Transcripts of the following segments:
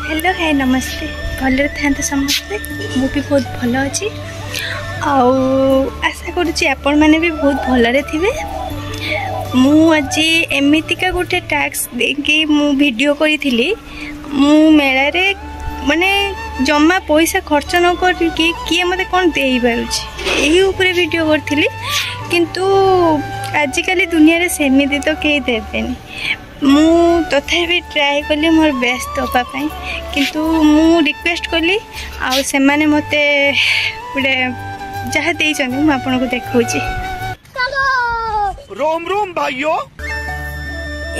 Hello है नमस्ते भलरे था समस्ते मु भी बहुत भल अच्छी आशा करुँची आपण मैंने भी बहुत भलरे थे मुझ एमतीका गोटे टैक्स देकी मु वीडियो करी मु मेला रे माने जमा पैसा खर्च न करके किए मते कौन दे पारुछि ऊपर वीडियो करी किंतु आजिकल दुनिया रे सेमिति तो कहीं देवेनि मु तथापि ट्राए कली मोर बेस्ट दवापाई किंतु मु रिक्वेस्ट कली से माने मते गोटे जहाँ देइछन मु आपन को देखौछि रोम रोम भाइयों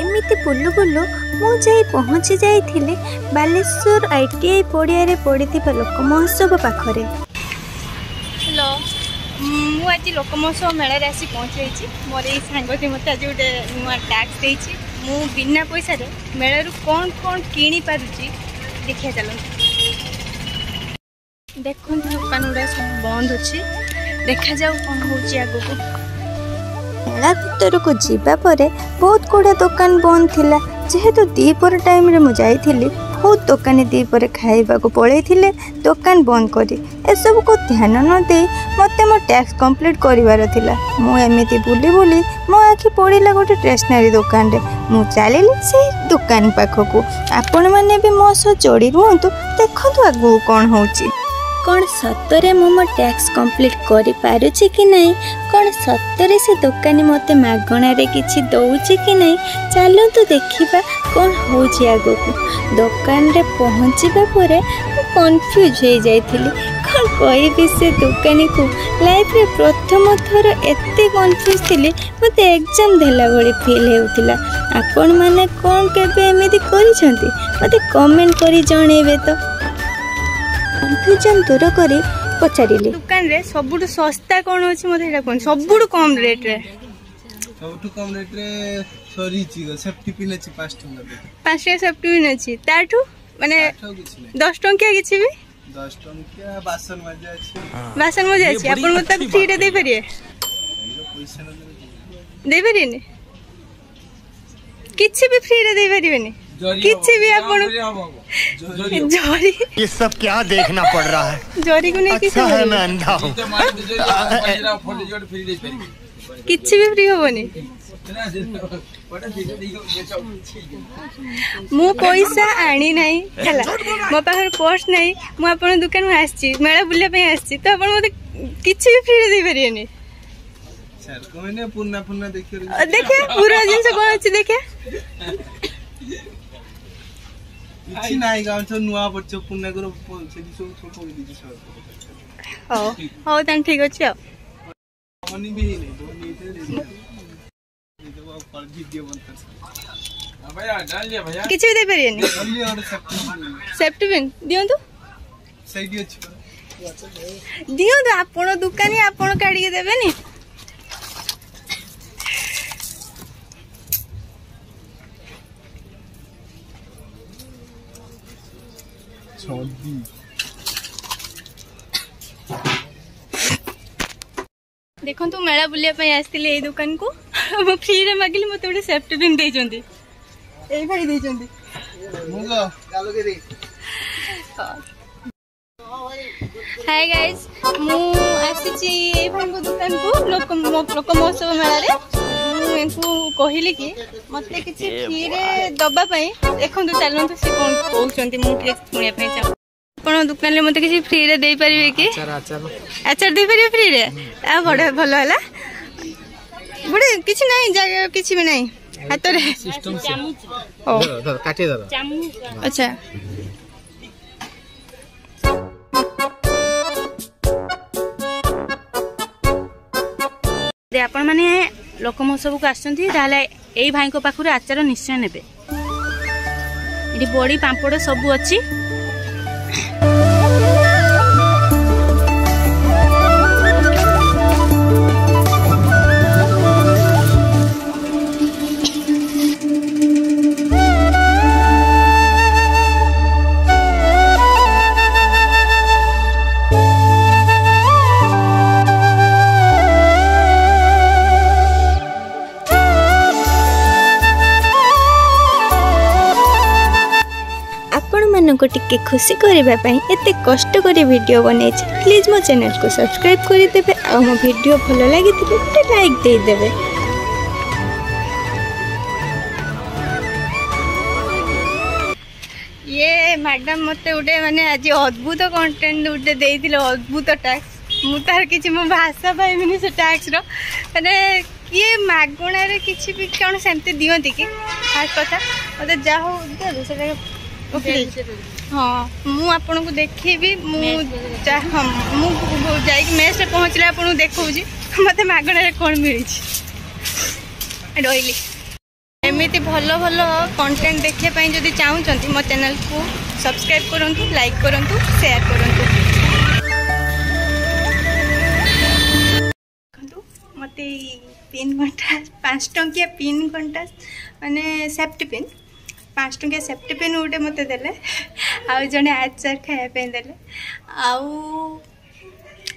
एमिति बुलु बुलु मु जाई पहुँची जाइथिले बालेश्वर आईटीआई पड़िया रे पड़िथिबा लोक महोत्सव पाखरे। हेलो मु आज लोक महोत्सव मेला रे आसी पहुँच जाइछि मोर ए सांगति मते आज गोटे नुआ टैक्स देइछि मु बिना पैसा रे मेला रु कोन कोन किनी पारुछि देखिया चलो देखो दुकान गुड़ा सब बंद अछि देखा जाऊ कोन होछि आगो को मेला भीतर को जीवा परे बहुत गुड़ा दुकान बंद थिला जेहेतु दीपर टाइम रे मु जाइथिली बहुत दुकानी दीपर खाइबा को पळैथिले दुकान बंद करी ए सब को ध्यान न दे मते मो टैक्स कंप्लीट करिवार थिला मु एमिति बुली बुली मो आखि पड़िला गोटे स्टेशनरी दुकान रे मु चलिली से दुकान पाखको आपण माने भी मो सह जोड़ी रुहंतु देखंतु आगु कोन होउची कौन सतरे मो टैक्स कंप्लीट करि पारुछि कि नहीं कौन सतरे से दुकानी मते मागणारे किछि दउछि कि नहीं चलो तो देखिबा कौन होछि आगो को दुकान रे पहुँचीबा परे कंफ्यूज हो जाइथिली कौन कहबी से दुकानी को लाइफ रे प्रथम थर एते कंफ्यूज थिली मते एग्जाम देला भली फील हेउतिला आपण माने कौन केबे एमिति करिसंती मते कमेंट करी जणेबे तो कन्फ्यूजन दूर करी पचारिली दुकान रे सबुठु सस्ता कोन होछि मते एटा कोन सबुठु कम रेट रे सरीची सेफ्टी पिन अछि 5 टका सेफ्टी पिन अछि ताठु माने 10 टंकिया किछि भी 10 टंकिया बासन मजा अछि आपण मते फ्री रे दे परिए पैसा न दे परिए किछि भी फ्री रे दे परिबेनी किछि भी आपण जोरी ये सब क्या देखना पड़ रहा है जोरी को नहीं अच्छा है मैं अंधा हूं किछि भी फ्री होबनी मु पैसा आनी नहीं हला मो पाखर पर्स नहीं मु अपन दुकान में आछि मेला बुलिया पे आछि तो अपन मते किछि भी फ्री दे परियनी सर कोने पुन्ना पुन्ना देखियो देखे पूरा जिंस कोन अछि देखे इछि नाही गाउँ छ नुवा बच्चो पुन्ना गरो से सब सब पकि दिछि सर हो तन ठीक अछि मनी भी नहीं दो नीते देखो पर वीडियो बनता भैया डाल लिया भैया किछि भी दे परियनी ओनली और सेफ्टी पिन दियो तो साइड अछि दियो तो आपण दुकानी आपण काढी के देबे नी देखो तू मेला बुलिया पे आस्तिले ए दुकान को मो फ्री रे मागिली मते ओडे सेफ्टी पिन देई जंदी ए भाई देई जंदी मुगो चालो के दे हाय गाइस मु आसीची ए भाई को दुकान को लोक महोत्सव मेला रे मु एंकु कहिली कि मते किछि फ्री रे दबा पई देखंतु चलंतु से कोन कहउचंती मु के सुनिया पे चाह अपन दुकान ले मते किछि फ्री रे देई परिबे कि आचार देई परिबे फ्री रे आ बड़ भलो हला बड़े किछि नहीं जगह किछि भी नहीं हाथ रे सिस्टम से ओ काटे दर अच्छा दे आपण माने लोक महोत्सव को आछंती ताले एई भाई को पाखुरे आचार निश्चय नेबे इडी बड़ी पांपड़ सब अछि आपको टिके खुशी करने एत कष्ट कर वीडियो बने प्लीज मो चैनल को सब्सक्राइब करदे आ मो वीडियो भल लगी गोटे लाइक देदेवे। ये मैडम मत गोटे माने आज अद्भुत कंटेंट गोटे देइथिले अद्भुत टैक्स मु तार किछि मो भाषा पाइबिनी से टैक्स रो माने किए मागणा रे किछि भी कौन सेमते दियंती कि फास्ट कथा मते जा हो दे सेटा हाँ मु आपन को देखिबी मु जाई मेस रे पहुँचले आपन को देखौजी मते मागणा रे कोन मिली रहिली एमती भल भल कंटेंट देखापी जदि चाहूँगी मो चैनल को सब्सक्राइब करूँ लाइक करूँ शेयर करूँ। मत पिन घंटा 5 टंकिया पिन घंटा माने सेफ्टी पिन 5 टंकिया सेफ्टी पिन गोटे मत देले आउ जड़े आचार खायापे देले आउ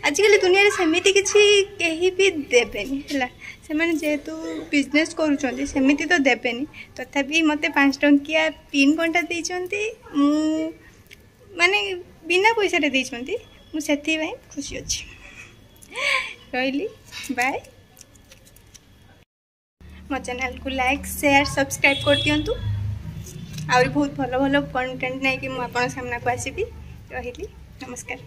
आजिकल दुनिया रे सेमिति किछि केही भी देबेनी हला से माने जेहेतु बिजनेस करूछंती सेमिति तो देबेनी तथापि मते 5 टंकिया पिन घंटा देइछंती मु माने बिना पैसा रे देइछंती मु सेथि भाई खुशी अछि रहिली बाय। मो चैनल को लाइक शेयर सब्सक्राइब कर दियंतु और बहुत भल भल कंटेंट नहीं कि मु आपन सामना को आसीबी रहिली नमस्कार।